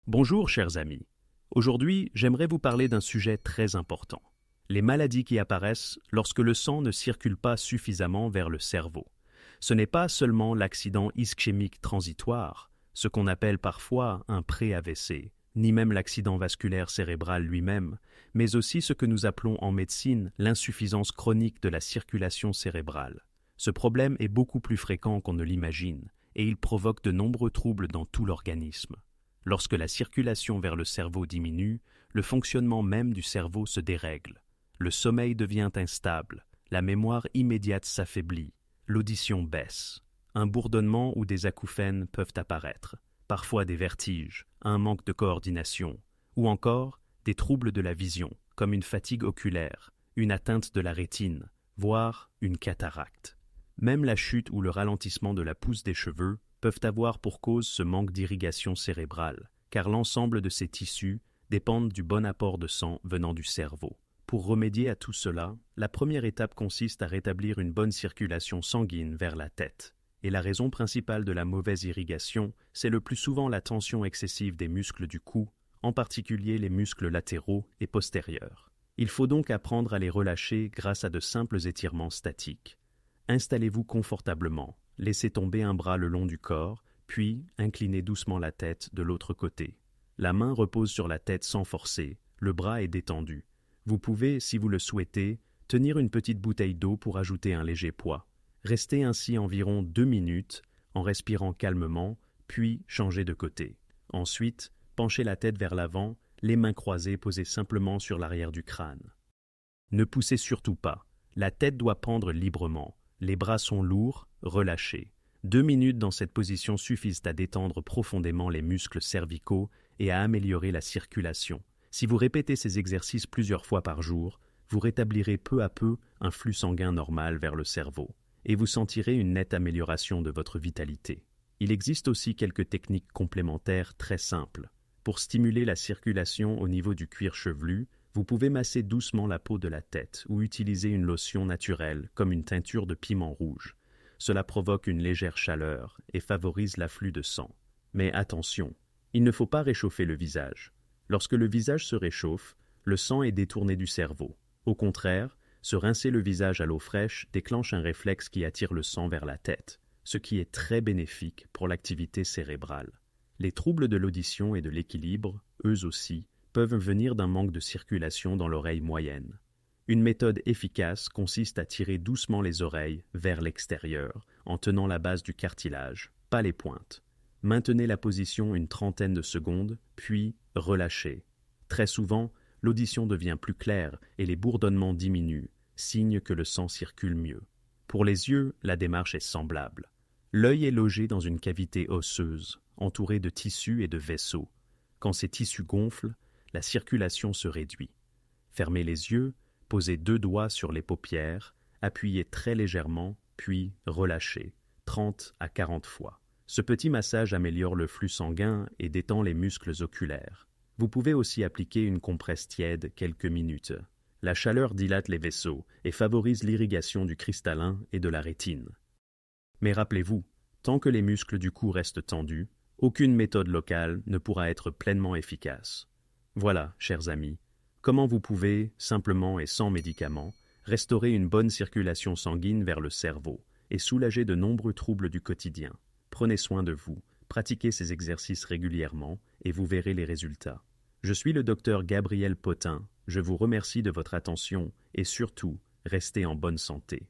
Bonjour chers amis. Aujourd'hui, j'aimerais vous parler d'un sujet très important. Les maladies qui apparaissent lorsque le sang ne circule pas suffisamment vers le cerveau. Ce n'est pas seulement l'accident ischémique transitoire, ce qu'on appelle parfois un pré-AVC, ni même l'accident vasculaire cérébral lui-même, mais aussi ce que nous appelons en médecine l'insuffisance chronique de la circulation cérébrale. Ce problème est beaucoup plus fréquent qu'on ne l'imagine, et il provoque de nombreux troubles dans tout l'organisme. Lorsque la circulation vers le cerveau diminue, le fonctionnement même du cerveau se dérègle. Le sommeil devient instable, la mémoire immédiate s'affaiblit, l'audition baisse. Un bourdonnement ou des acouphènes peuvent apparaître, parfois des vertiges, un manque de coordination, ou encore des troubles de la vision, comme une fatigue oculaire, une atteinte de la rétine, voire une cataracte. Même la chute ou le ralentissement de la pousse des cheveux peuvent avoir pour cause ce manque d'irrigation cérébrale, car l'ensemble de ces tissus dépendent du bon apport de sang venant du cerveau. Pour remédier à tout cela, la première étape consiste à rétablir une bonne circulation sanguine vers la tête. Et la raison principale de la mauvaise irrigation, c'est le plus souvent la tension excessive des muscles du cou, en particulier les muscles latéraux et postérieurs. Il faut donc apprendre à les relâcher grâce à de simples étirements statiques. Installez-vous confortablement. Laissez tomber un bras le long du corps, puis inclinez doucement la tête de l'autre côté. La main repose sur la tête sans forcer, le bras est détendu. Vous pouvez, si vous le souhaitez, tenir une petite bouteille d'eau pour ajouter un léger poids. Restez ainsi environ 2 minutes en respirant calmement, puis changez de côté. Ensuite, penchez la tête vers l'avant, les mains croisées posées simplement sur l'arrière du crâne. Ne poussez surtout pas, la tête doit pendre librement. Les bras sont lourds, relâchés. 2 minutes dans cette position suffisent à détendre profondément les muscles cervicaux et à améliorer la circulation. Si vous répétez ces exercices plusieurs fois par jour, vous rétablirez peu à peu un flux sanguin normal vers le cerveau et vous sentirez une nette amélioration de votre vitalité. Il existe aussi quelques techniques complémentaires très simples. Pour stimuler la circulation au niveau du cuir chevelu, vous pouvez masser doucement la peau de la tête ou utiliser une lotion naturelle comme une teinture de piment rouge. Cela provoque une légère chaleur et favorise l'afflux de sang. Mais attention, il ne faut pas réchauffer le visage. Lorsque le visage se réchauffe, le sang est détourné du cerveau. Au contraire, se rincer le visage à l'eau fraîche déclenche un réflexe qui attire le sang vers la tête, ce qui est très bénéfique pour l'activité cérébrale. Les troubles de l'audition et de l'équilibre, eux aussi, peuvent venir d'un manque de circulation dans l'oreille moyenne. Une méthode efficace consiste à tirer doucement les oreilles vers l'extérieur en tenant la base du cartilage, pas les pointes. Maintenez la position une trentaine de secondes, puis relâchez. Très souvent, l'audition devient plus claire et les bourdonnements diminuent, signe que le sang circule mieux. Pour les yeux, la démarche est semblable. L'œil est logé dans une cavité osseuse, entourée de tissus et de vaisseaux. Quand ces tissus gonflent, la circulation se réduit. Fermez les yeux, posez 2 doigts sur les paupières, appuyez très légèrement, puis relâchez, 30 à 40 fois. Ce petit massage améliore le flux sanguin et détend les muscles oculaires. Vous pouvez aussi appliquer une compresse tiède quelques minutes. La chaleur dilate les vaisseaux et favorise l'irrigation du cristallin et de la rétine. Mais rappelez-vous, tant que les muscles du cou restent tendus, aucune méthode locale ne pourra être pleinement efficace. Voilà, chers amis, comment vous pouvez, simplement et sans médicaments, restaurer une bonne circulation sanguine vers le cerveau et soulager de nombreux troubles du quotidien. Prenez soin de vous, pratiquez ces exercices régulièrement et vous verrez les résultats. Je suis le docteur Gabriel Potin, je vous remercie de votre attention et surtout, restez en bonne santé.